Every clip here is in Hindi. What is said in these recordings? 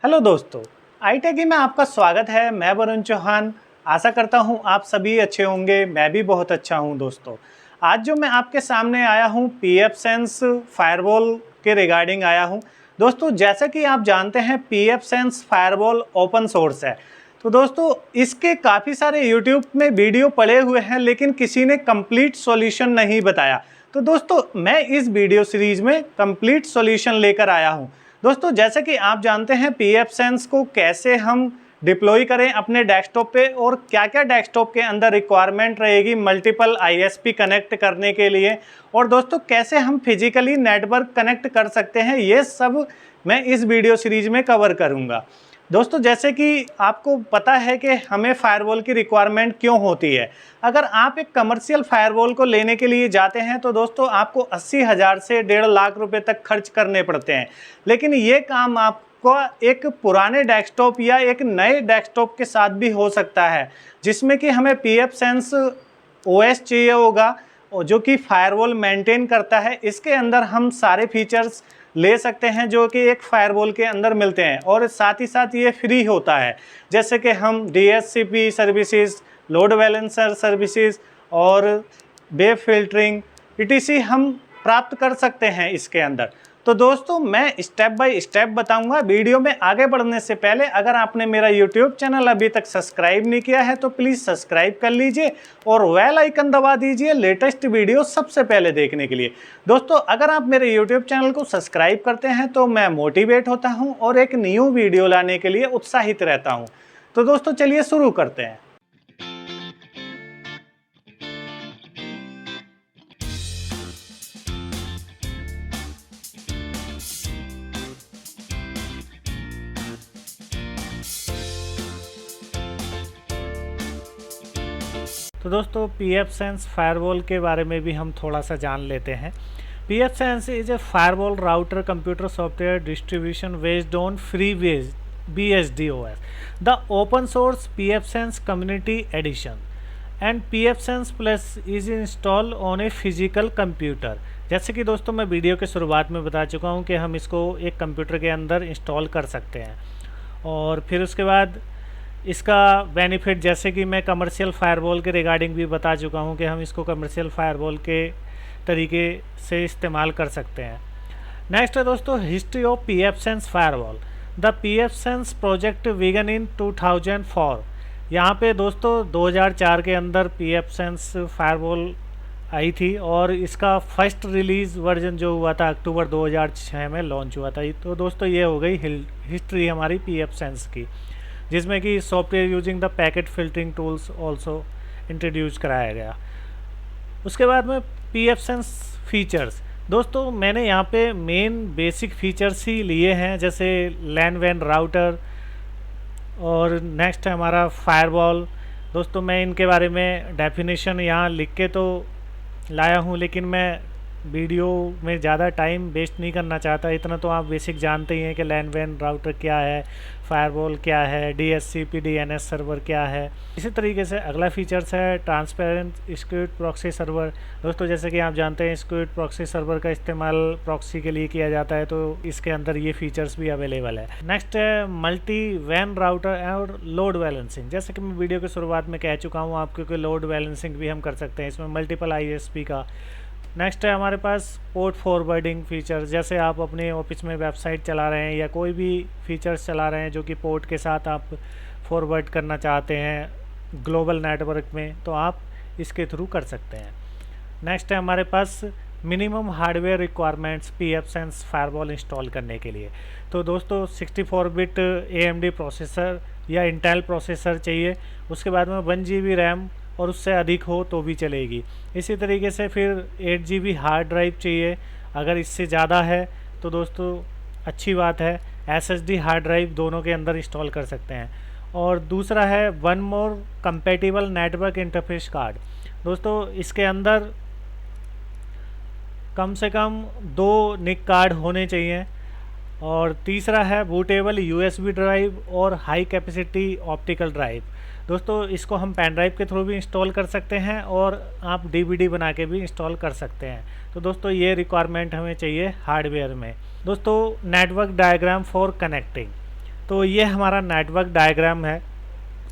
हेलो दोस्तों, iTechie में आपका स्वागत है। मैं वरुण चौहान। आशा करता हूं आप सभी अच्छे होंगे। मैं भी बहुत अच्छा हूं दोस्तों। आज जो मैं आपके सामने आया हूं pfSense फायरवॉल के रिगार्डिंग आया हूं। दोस्तों जैसा कि आप जानते हैं pfSense फायरवॉल ओपन सोर्स है। तो दोस्तों इसके काफ़ी सारे यूट्यूब में वीडियो पड़े हुए हैं, लेकिन किसी ने कंप्लीट सॉल्यूशन नहीं बताया। तो दोस्तों मैं इस वीडियो सीरीज में कंप्लीट सॉल्यूशन लेकर आया हूं। दोस्तों जैसे कि आप जानते हैं pfSense को कैसे हम डिप्लॉय करें अपने डेस्कटॉप पे, और क्या क्या डेस्कटॉप के अंदर रिक्वायरमेंट रहेगी मल्टीपल ISP कनेक्ट करने के लिए, और दोस्तों कैसे हम फिजिकली नेटवर्क कनेक्ट कर सकते हैं, ये सब मैं इस वीडियो सीरीज में कवर करूंगा। दोस्तों जैसे कि आपको पता है कि हमें फायरवॉल की रिक्वायरमेंट क्यों होती है। अगर आप एक कमर्शियल फायरवॉल को लेने के लिए जाते हैं तो दोस्तों आपको 80,000 से 1.5 लाख रुपए तक खर्च करने पड़ते हैं, लेकिन ये काम आपको एक पुराने डेस्कटॉप या एक नए डेस्कटॉप के साथ भी हो सकता है, जिसमें कि हमें pfSense OS चाहिए होगा जो कि फायरवॉल मेंटेन करता है। इसके अंदर हम सारे फीचर्स ले सकते हैं जो कि एक फायरवॉल के अंदर मिलते हैं, और साथ ही साथ ये फ्री होता है। जैसे कि हम DHCP services, load balancer services और वेब फिल्टरिंग ETC हम प्राप्त कर सकते हैं इसके अंदर। तो दोस्तों मैं स्टेप बाय स्टेप बताऊंगा। वीडियो में आगे बढ़ने से पहले अगर आपने मेरा यूट्यूब चैनल अभी तक सब्सक्राइब नहीं किया है तो प्लीज़ सब्सक्राइब कर लीजिए और बेल आइकन दबा दीजिए लेटेस्ट वीडियो सबसे पहले देखने के लिए। दोस्तों अगर आप मेरे यूट्यूब चैनल को सब्सक्राइब करते हैं तो मैं मोटिवेट होता हूँ और एक न्यू वीडियो लाने के लिए उत्साहित रहता हूँ। तो दोस्तों चलिए शुरू करते हैं। तो दोस्तों pfSense फायरवॉल के बारे में भी हम थोड़ा सा जान लेते हैं। pfSense is a firewall router computer software distribution based on free BSD-OS, the open source pfSense community addition and pfSense plus is install on a physical computer. जैसे कि दोस्तों मैं वीडियो के शुरुआत में बता चुका हूँ कि हम इसको एक कंप्यूटर के अंदर इंस्टॉल कर सकते हैं, और फिर उसके बाद इसका बेनिफिट जैसे कि मैं कमर्शियल फायरवॉल के रिगार्डिंग भी बता चुका हूं कि हम इसको कमर्शियल फायरवॉल के तरीके से इस्तेमाल कर सकते हैं। नेक्स्ट है दोस्तों history of pfSense firewall. The pfSense project began in 2004। यहाँ पे दोस्तों 2004 के अंदर pfSense फायरवॉल आई थी, और इसका फर्स्ट रिलीज़ वर्जन जो हुआ था अक्टूबर 2006 में लॉन्च हुआ था। तो दोस्तों ये हो गई हिस्ट्री हमारी pfSense की, जिसमें कि software using the packet filtering tools also introduce कराया गया। उसके बाद में pfSense फीचर्स। दोस्तों मैंने यहाँ पे मेन बेसिक फीचर्स ही लिए हैं, जैसे लैन वैन राउटर, और नेक्स्ट है हमारा फायरवॉल। दोस्तों मैं इनके बारे में डेफिनेशन यहाँ लिख के तो लाया हूँ, लेकिन मैं वीडियो में ज़्यादा टाइम वेस्ट नहीं करना चाहता। इतना तो आप बेसिक जानते ही हैं कि लैन वैन राउटर क्या है, फायरवॉल क्या है, DHCP DNS सर्वर क्या है। इसी तरीके से अगला फीचर्स है ट्रांसपेरेंट स्क्यूड प्रॉक्सी सर्वर। दोस्तों जैसे कि आप जानते हैं स्क्यूड प्रॉक्सी सर्वर का इस्तेमाल प्रॉक्सी के लिए किया जाता है, तो इसके अंदर ये फीचर्स भी अवेलेबल है। नेक्स्ट है मल्टी वैन राउटर और लोड बैलेंसिंग। जैसे कि मैं वीडियो की शुरुआत में कह चुका हूँ आपको कि लोड बैलेंसिंग भी हम कर सकते हैं इसमें मल्टीपल ISP का। नेक्स्ट है हमारे पास पोर्ट फॉरवर्डिंग फीचर। जैसे आप अपने ऑफिस में वेबसाइट चला रहे हैं या कोई भी फीचर्स चला रहे हैं जो कि पोर्ट के साथ आप फॉरवर्ड करना चाहते हैं ग्लोबल नेटवर्क में, तो आप इसके थ्रू कर सकते हैं। नेक्स्ट है हमारे पास minimum hardware requirements pfSense firewall install करने के लिए। तो दोस्तों 64 बिट AMD प्रोसेसर या इंटेल प्रोसेसर चाहिए। उसके बाद में 1 GB रैम और उससे अधिक हो तो भी चलेगी। इसी तरीके से फिर 8 GB हार्ड ड्राइव चाहिए। अगर इससे ज़्यादा है तो दोस्तों अच्छी बात है, SSD हार्ड ड्राइव दोनों के अंदर इंस्टॉल कर सकते हैं। और दूसरा है 1 मोर कंपैटिबल नेटवर्क इंटरफेस कार्ड। दोस्तों इसके अंदर कम से कम 2 NIC कार्ड होने चाहिए। और तीसरा है बूटेबल USB ड्राइव और हाई कैपेसिटी ऑप्टिकल ड्राइव। दोस्तों इसको हम पेन ड्राइव के थ्रू भी इंस्टॉल कर सकते हैं और आप DVD बना के भी इंस्टॉल कर सकते हैं। तो दोस्तों ये रिक्वायरमेंट हमें चाहिए हार्डवेयर में। दोस्तों नेटवर्क डायग्राम फॉर कनेक्टिंग। तो ये हमारा नेटवर्क डायग्राम है।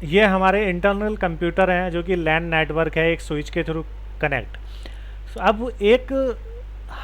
ये हमारे इंटरनल कंप्यूटर हैं जो कि लैन नेटवर्क है, एक स्विच के थ्रू कनेक्ट। अब एक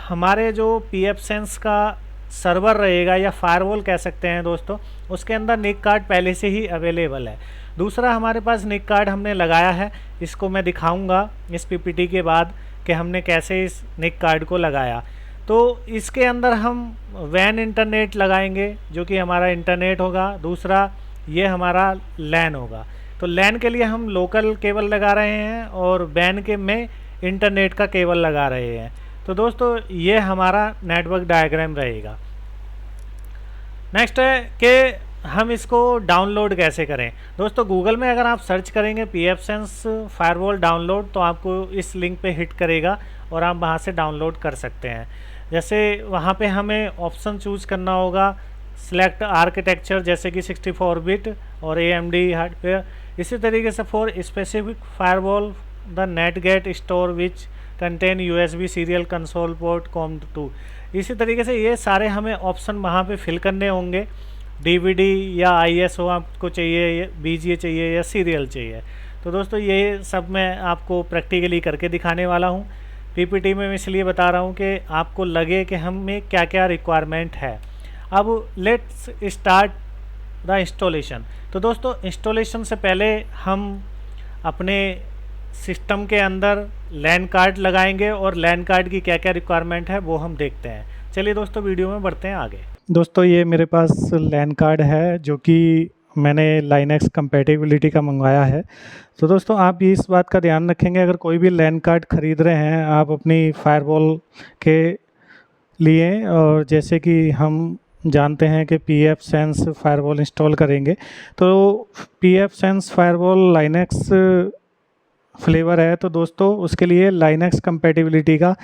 हमारे जो pfSense का सर्वर रहेगा या फायरवॉल कह सकते हैं दोस्तों, उसके अंदर निक कार्ड पहले से ही अवेलेबल है। दूसरा हमारे पास निक कार्ड हमने लगाया है, इसको मैं दिखाऊंगा इस पीपीटी के बाद कि हमने कैसे इस निक कार्ड को लगाया। तो इसके अंदर हम वैन इंटरनेट लगाएंगे जो कि हमारा इंटरनेट होगा। दूसरा ये हमारा लैन होगा। तो लैन के लिए हम लोकल केबल लगा रहे हैं और वैन के में इंटरनेट का केबल लगा रहे हैं। तो दोस्तों ये हमारा नेटवर्क डायग्राम रहेगा। नेक्स्ट है कि हम इसको डाउनलोड कैसे करें। दोस्तों गूगल में अगर आप सर्च करेंगे pfSense फायरवॉल डाउनलोड तो आपको इस लिंक पे हिट करेगा और आप वहाँ से डाउनलोड कर सकते हैं। जैसे वहाँ पे हमें ऑप्शन चूज़ करना होगा, सिलेक्ट आर्किटेक्चर जैसे कि 64 बिट और AMD हार्डवेयर। इसी तरीके से for specific firewall the net gate store which contain USB serial console port COM2। इसी तरीके से ये सारे हमें ऑप्शन वहाँ पे फिल करने होंगे। DVD या ISO आपको चाहिए, BGA चाहिए या सीरियल चाहिए। तो दोस्तों ये सब मैं आपको प्रैक्टिकली करके दिखाने वाला हूँ। PPT में मैं इसलिए बता रहा हूँ कि आपको लगे कि हमें क्या क्या रिक्वायरमेंट है। अब लेट्स स्टार्ट द इंस्टॉलेशन। तो दोस्तों इंस्टॉलेशन से पहले हम अपने सिस्टम के अंदर लैन कार्ड लगाएंगे और लैन कार्ड की क्या क्या रिक्वायरमेंट है वो हम देखते हैं। चलिए दोस्तों वीडियो में बढ़ते हैं आगे। दोस्तों ये मेरे पास लैन कार्ड है जो कि मैंने लाइनेक्स कंपैटिबिलिटी का मंगवाया है। तो दोस्तों आप भी इस बात का ध्यान रखेंगे, अगर कोई भी लैन कार्ड ख़रीद रहे हैं आप अपनी फायरवॉल के लिए, और जैसे कि हम जानते हैं कि pfSense फायरवॉल इंस्टॉल करेंगे तो pfSense फायरवॉल लाइनेक्स फ्लेवर है, तो दोस्तों उसके लिए लाइनेक्स कंपैटिबिलिटी का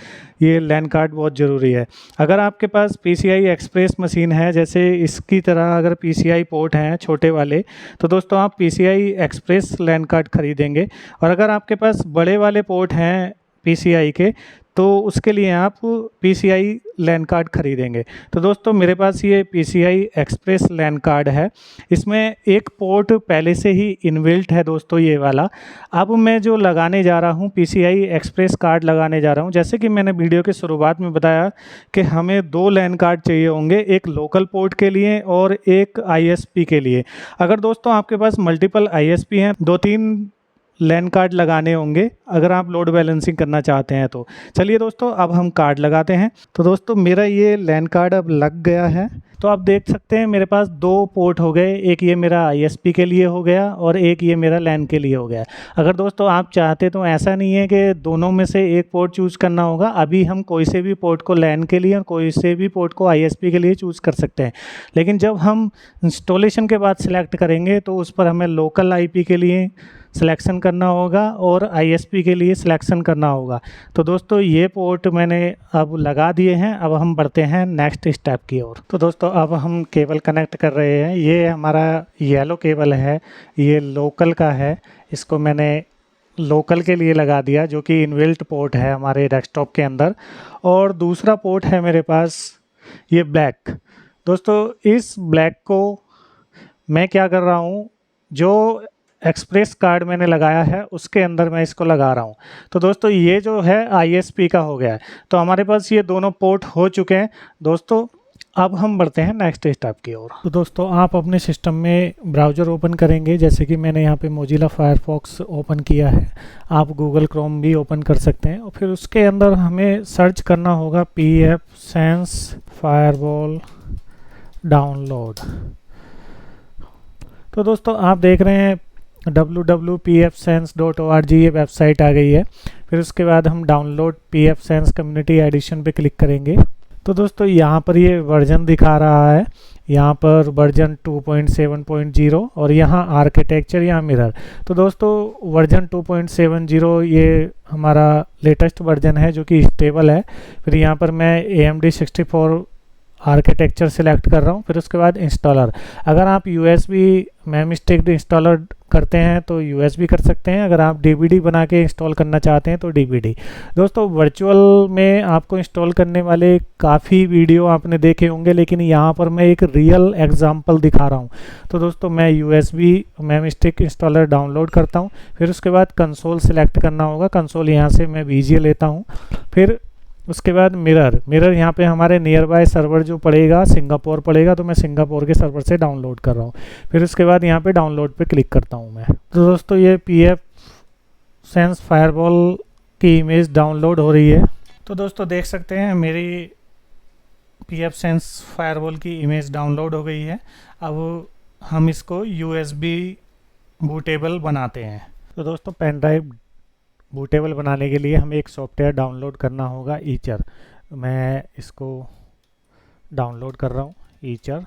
ये लैन कार्ड बहुत ज़रूरी है। अगर आपके पास PCI एक्सप्रेस मशीन है, जैसे इसकी तरह अगर PCI पोर्ट हैं छोटे वाले, तो दोस्तों आप PCI एक्सप्रेस लैन कार्ड खरीदेंगे। और अगर आपके पास बड़े वाले पोर्ट हैं PCI के तो उसके लिए आप PCI लैन कार्ड खरीदेंगे। तो दोस्तों मेरे पास ये PCI एक्सप्रेस लैन कार्ड है, इसमें एक पोर्ट पहले से ही इनबिल्ट है दोस्तों ये वाला। अब मैं जो लगाने जा रहा हूँ PCI एक्सप्रेस कार्ड लगाने जा रहा हूँ, जैसे कि मैंने वीडियो के शुरुआत में बताया कि हमें 2 लैन कार्ड चाहिए होंगे, एक लोकल पोर्ट के लिए और एक ISP के लिए। अगर दोस्तों आपके पास मल्टीपल ISP हैं, 2-3 लैन कार्ड लगाने होंगे अगर आप लोड बैलेंसिंग करना चाहते हैं। तो चलिए दोस्तों अब हम कार्ड लगाते हैं। तो दोस्तों मेरा ये लैन कार्ड अब लग गया है। तो आप देख सकते हैं मेरे पास 2 पोर्ट हो गए, एक ये मेरा ISP के लिए हो गया और एक ये मेरा लैन के लिए हो गया। अगर दोस्तों आप चाहते तो ऐसा नहीं है कि दोनों में से एक पोर्ट चूज़ करना होगा, अभी हम कोई से भी पोर्ट को लैन के लिए और कोई से भी पोर्ट को ISP के लिए चूज़ कर सकते हैं। लेकिन जब हम इंस्टॉलेशन के बाद सिलेक्ट करेंगे तो उस पर हमें लोकल IP के लिए सिलेक्शन करना होगा और ISP के लिए सिलेक्शन करना होगा। तो दोस्तों ये पोर्ट मैंने अब लगा दिए हैं। अब हम बढ़ते हैं नेक्स्ट स्टेप की ओर। तो दोस्तों अब हम केबल कनेक्ट कर रहे हैं। ये हमारा येलो केबल है, ये लोकल का है, इसको मैंने लोकल के लिए लगा दिया जो कि इनबिल्ट पोर्ट है हमारे डेस्कटॉप के अंदर। और दूसरा पोर्ट है मेरे पास ये ब्लैक। दोस्तों इस ब्लैक को मैं क्या कर रहा हूँ, जो एक्सप्रेस कार्ड मैंने लगाया है उसके अंदर मैं इसको लगा रहा हूँ। तो दोस्तों ये जो है ISP का हो गया है। तो हमारे पास ये दोनों पोर्ट हो चुके हैं। दोस्तों अब हम बढ़ते हैं नेक्स्ट स्टेप की ओर। तो दोस्तों आप अपने सिस्टम में ब्राउज़र ओपन करेंगे, जैसे कि मैंने यहाँ पे मोजिला फायरफॉक्स ओपन किया है, आप गूगल क्रोम भी ओपन कर सकते हैं। और फिर उसके अंदर हमें सर्च करना होगा pfSense फायरवॉल डाउनलोड। तो दोस्तों आप देख रहे हैं www.pfsense.org ये वेबसाइट आ गई है। फिर उसके बाद हम डाउनलोड pfSense कम्युनिटी एडिशन पे क्लिक करेंगे। तो दोस्तों यहाँ पर ये वर्जन दिखा रहा है, यहाँ पर वर्जन 2.7.0 और यहाँ आर्किटेक्चर या मिरर। तो दोस्तों वर्जन 2.70 ये हमारा लेटेस्ट वर्जन है जो कि स्टेबल है। फिर यहाँ पर मैं AMD 64 आर्किटेक्चर सिलेक्ट कर रहा हूँ, फिर उसके बाद इंस्टॉलर। अगर आप यूएसबी मैम स्टिक इंस्टॉलर करते हैं तो यूएसबी कर सकते हैं, अगर आप डीवीडी बना के इंस्टॉल करना चाहते हैं तो डीवीडी। दोस्तों वर्चुअल में आपको इंस्टॉल करने वाले काफ़ी वीडियो आपने देखे होंगे, लेकिन यहाँ पर मैं एक रियल एग्जांपल दिखा रहा हूँ। तो दोस्तों मैं USB ma'am stick installer download करता हूँ, फिर उसके बाद कंसोल सेलेक्ट करना होगा। कंसोल यहाँ से मैं वीजीए लेता हूँ, फिर उसके बाद मिरर यहाँ पे हमारे नियर बाय सर्वर जो पड़ेगा सिंगापुर पड़ेगा, तो मैं सिंगापुर के सर्वर से डाउनलोड कर रहा हूँ। फिर उसके बाद यहाँ पे डाउनलोड पे क्लिक करता हूँ मैं। तो दोस्तों ये पीएफ सेंस फायरवॉल की इमेज डाउनलोड हो रही है। तो दोस्तों देख सकते हैं मेरी पीएफ सेंस फायरवॉल की इमेज डाउनलोड हो गई है। अब हम इसको यूएसबी बूटेबल बनाते हैं। तो दोस्तों पेन ड्राइव बूटेबल बनाने के लिए हमें एक सॉफ्टवेयर डाउनलोड करना होगा, ईचर। मैं इसको डाउनलोड कर रहा हूँ, ईचर।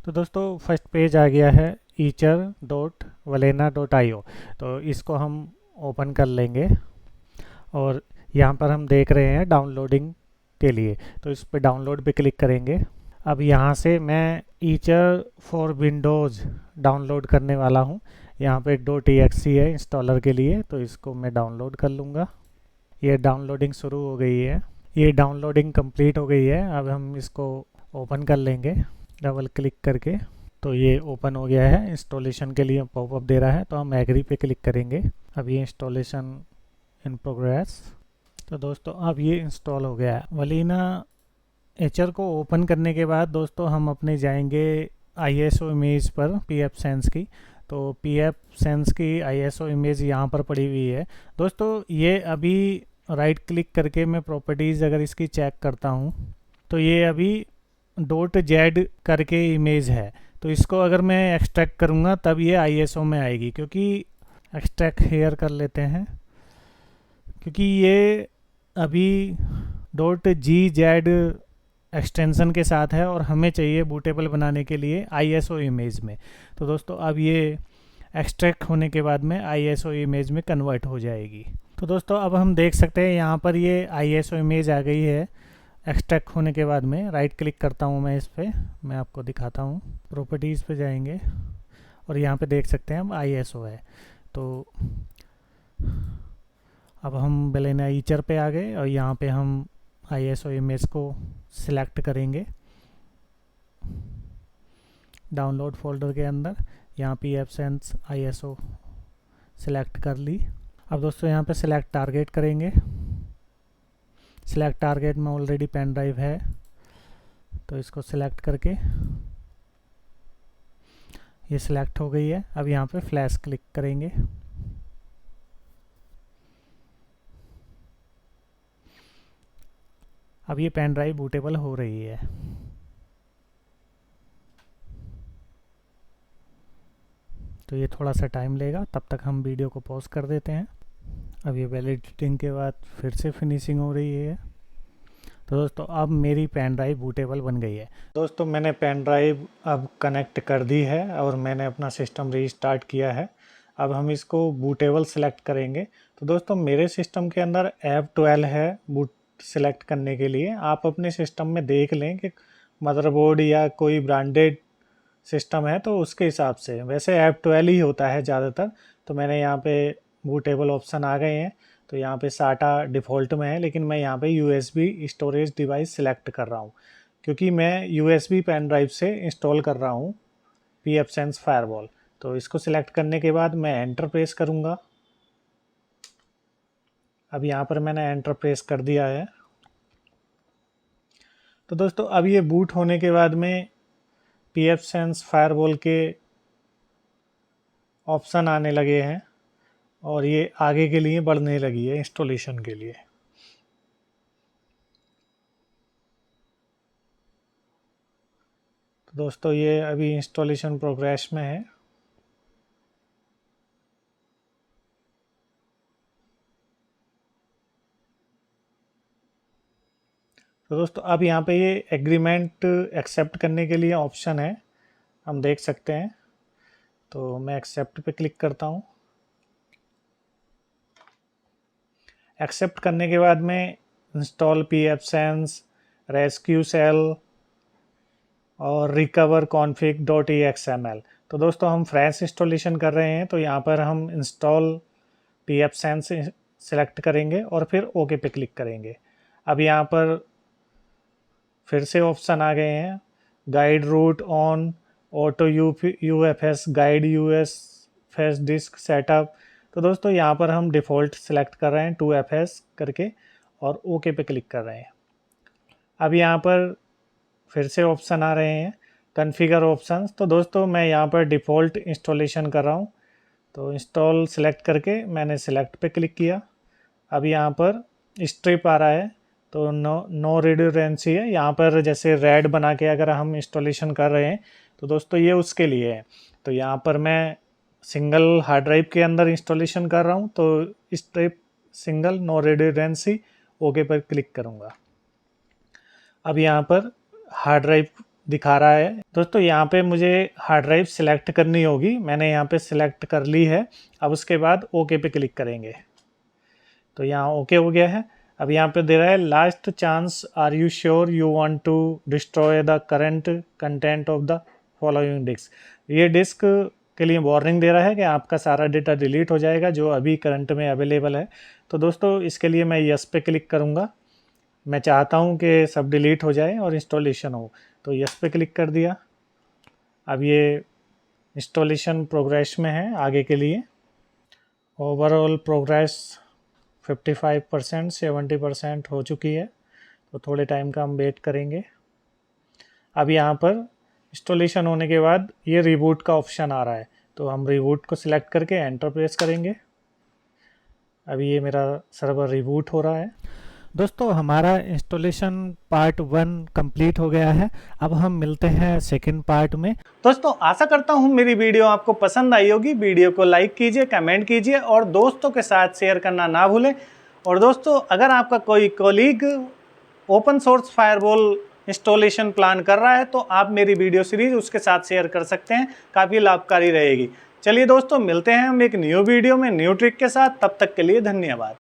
तो दोस्तों फर्स्ट पेज आ गया है eacher.valena.io। तो इसको हम ओपन कर लेंगे और यहाँ पर हम देख रहे हैं डाउनलोडिंग के लिए, तो इस पर डाउनलोड पे क्लिक करेंगे। अब यहाँ से मैं ईचर फॉर विंडोज़ डाउनलोड करने वाला हूँ। यहाँ पे .exe है इंस्टॉलर के लिए, तो इसको मैं डाउनलोड कर लूँगा। ये डाउनलोडिंग शुरू हो गई है, ये डाउनलोडिंग कंप्लीट हो गई है। अब हम इसको ओपन कर लेंगे डबल क्लिक करके। तो ये ओपन हो गया है। इंस्टॉलेशन के लिए पॉपअप दे रहा है, तो हम एग्री पे क्लिक करेंगे। अब ये इंस्टॉलेशन इन प्रोग्रेस। तो दोस्तों अब ये इंस्टॉल हो गया है। वलीना एचर को ओपन करने के बाद दोस्तों हम अपने जाएंगे आईएसओ इमेज पर पीएफ सेंस की। तो पीएफ सेंस की आईएसओ इमेज यहाँ पर पड़ी हुई है। दोस्तों ये अभी राइट क्लिक करके मैं प्रॉपर्टीज़ अगर इसकी चेक करता हूँ तो ये अभी .z करके इमेज है। तो इसको अगर मैं एक्सट्रैक्ट करूँगा तब ये आईएसओ में आएगी, क्योंकि एक्सट्रैक्ट हेयर कर लेते हैं, क्योंकि ये अभी .gz एक्सटेंशन के साथ है और हमें चाहिए बूटेबल बनाने के लिए आईएसओ इमेज में। तो दोस्तों अब ये एक्सट्रैक्ट होने के बाद में आईएसओ इमेज में कन्वर्ट हो जाएगी। तो दोस्तों अब हम देख सकते हैं यहाँ पर ये आईएसओ इमेज आ गई है एक्सट्रैक्ट होने के बाद में। राइट क्लिक करता हूँ मैं इस पर, मैं आपको दिखाता हूँ। प्रॉपर्टीज़ पे जाएंगे और यहाँ पे देख सकते हैं हम आईएसओ है। तो अब हम वेलेना ईचर पे आ गए और यहाँ पे हम आईएसओ इमेज को सिलेक्ट करेंगे डाउनलोड फोल्डर के अंदर। यहाँ पीएफ सेंस आईएसओ सिलेक्ट कर ली। अब दोस्तों यहाँ पे सिलेक्ट टारगेट करेंगे। सिलेक्ट टारगेट में ऑलरेडी पेन ड्राइव है, तो इसको सिलेक्ट करके ये सिलेक्ट हो गई है। अब यहाँ पे फ्लैश क्लिक करेंगे। अब ये पेन ड्राइव बूटेबल हो रही है। तो ये थोड़ा सा टाइम लेगा, तब तक हम वीडियो को पॉज कर देते हैं। अब ये वैलिडेटिंग के बाद फिर से फिनिशिंग हो रही है। तो दोस्तों अब मेरी पेन ड्राइव बूटेबल बन गई है। दोस्तों मैंने पेन ड्राइव अब कनेक्ट कर दी है और मैंने अपना सिस्टम रीस्टार्ट किया है। अब हम इसको बूटेबल सेलेक्ट करेंगे। तो दोस्तों मेरे सिस्टम के अंदर F12 है बूट सेलेक्ट करने के लिए। आप अपने सिस्टम में देख लें कि मदरबोर्ड या कोई ब्रांडेड सिस्टम है तो उसके हिसाब से, वैसे F12 ही होता है ज़्यादातर। तो मैंने यहाँ पे बूटेबल ऑप्शन आ गए हैं, तो यहाँ पे साटा डिफ़ॉल्ट में है, लेकिन मैं यहाँ पे USB स्टोरेज डिवाइस सिलेक्ट कर रहा हूँ, क्योंकि मैं USB पेन ड्राइव से इंस्टॉल कर रहा हूँ पीएफ सेंस फायरवॉल। तो इसको सिलेक्ट करने के बाद मैं एंटर प्रेस करूँगा। अब यहाँ पर मैंने एंटर प्रेस कर दिया है। तो दोस्तों अब ये बूट होने के बाद में पीएफ सेंस फायरवॉल के ऑप्शन आने लगे हैं और ये आगे के लिए बढ़ने लगी है इंस्टॉलेशन के लिए। तो दोस्तों ये अभी इंस्टॉलेशन प्रोग्रेस में है। तो दोस्तों अब यहाँ पे ये एग्रीमेंट एक्सेप्ट करने के लिए ऑप्शन है, हम देख सकते हैं। तो मैं एक्सेप्ट पे क्लिक करता हूँ। एक्सेप्ट करने के बाद में install PF sense rescue shell और रिकवर कॉन्फिग डॉट एक्सएमएल। तो दोस्तों हम फ्रेश इंस्टॉलेशन कर रहे हैं, तो यहाँ पर हम इंस्टॉल pfSense सेलेक्ट करेंगे और फिर ओके पे क्लिक करेंगे। अब यहाँ पर फिर से ऑप्शन आ गए हैं, guide root on, auto UFS, guide UFS disk setup. तो दोस्तों यहाँ पर हम डिफ़ॉल्ट सेलेक्ट कर रहे हैं 2FS करके और ओके पे क्लिक कर रहे हैं। अब यहाँ पर फिर से ऑप्शन आ रहे हैं, कॉन्फ़िगर ऑप्शंस। तो दोस्तों मैं यहाँ पर डिफ़ॉल्ट इंस्टॉलेशन कर रहा हूँ, तो इंस्टॉल सेलेक्ट करके मैंने सेलेक्ट पे क्लिक किया। अब यहाँ पर स्ट्रिप आ रहा है, तो नो रिडंडेंसी है। यहाँ पर जैसे रेड बना के अगर हम इंस्टॉलेशन कर रहे हैं तो दोस्तों ये उसके लिए है। तो यहाँ पर मैं सिंगल हार्ड ड्राइव के अंदर इंस्टॉलेशन कर रहा हूँ, तो stripe single no redundancy okay पर क्लिक करूँगा। अब यहाँ पर हार्ड ड्राइव दिखा रहा है। दोस्तों यहाँ पे मुझे हार्ड ड्राइव सिलेक्ट करनी होगी, मैंने यहाँ पे सिलेक्ट कर ली है। अब उसके बाद ओके पे क्लिक करेंगे, तो यहाँ ओके हो गया है। अब यहाँ पे दे रहा है last chance, are you sure you want to destroy the current content of the following disk. ये डिस्क के लिए वार्निंग दे रहा है कि आपका सारा डेटा डिलीट हो जाएगा जो अभी करंट में अवेलेबल है। तो दोस्तों इसके लिए मैं यस पे क्लिक करूँगा। मैं चाहता हूँ कि सब डिलीट हो जाए और इंस्टॉलेशन हो, तो यस पे क्लिक कर दिया। अब ये इंस्टॉलेशन प्रोग्रेस में है आगे के लिए। ओवरऑल प्रोग्रेस 55% 70% हो चुकी है, तो थोड़े टाइम का हम वेट करेंगे। अब यहाँ पर इंस्टॉलेशन होने के बाद ये रिबूट का ऑप्शन आ रहा है, तो हम रिबूट को सिलेक्ट करके एंटर प्रेस करेंगे। अभी ये मेरा सर्वर रिबूट हो रहा है। दोस्तों हमारा इंस्टॉलेशन पार्ट 1 कंप्लीट हो गया है। अब हम मिलते हैं सेकंड पार्ट में। दोस्तों आशा करता हूँ मेरी वीडियो आपको पसंद आई होगी। वीडियो को लाइक कीजिए, कमेंट कीजिए और दोस्तों के साथ शेयर करना ना भूलें। और दोस्तों अगर आपका कोई colleague open source firewall installation plan कर रहा है तो आप मेरी वीडियो सीरीज उसके साथ शेयर कर सकते हैं, काफ़ी लाभकारी रहेगी। चलिए दोस्तों मिलते हैं हम एक न्यू वीडियो में न्यू ट्रिक के साथ। तब तक के लिए धन्यवाद।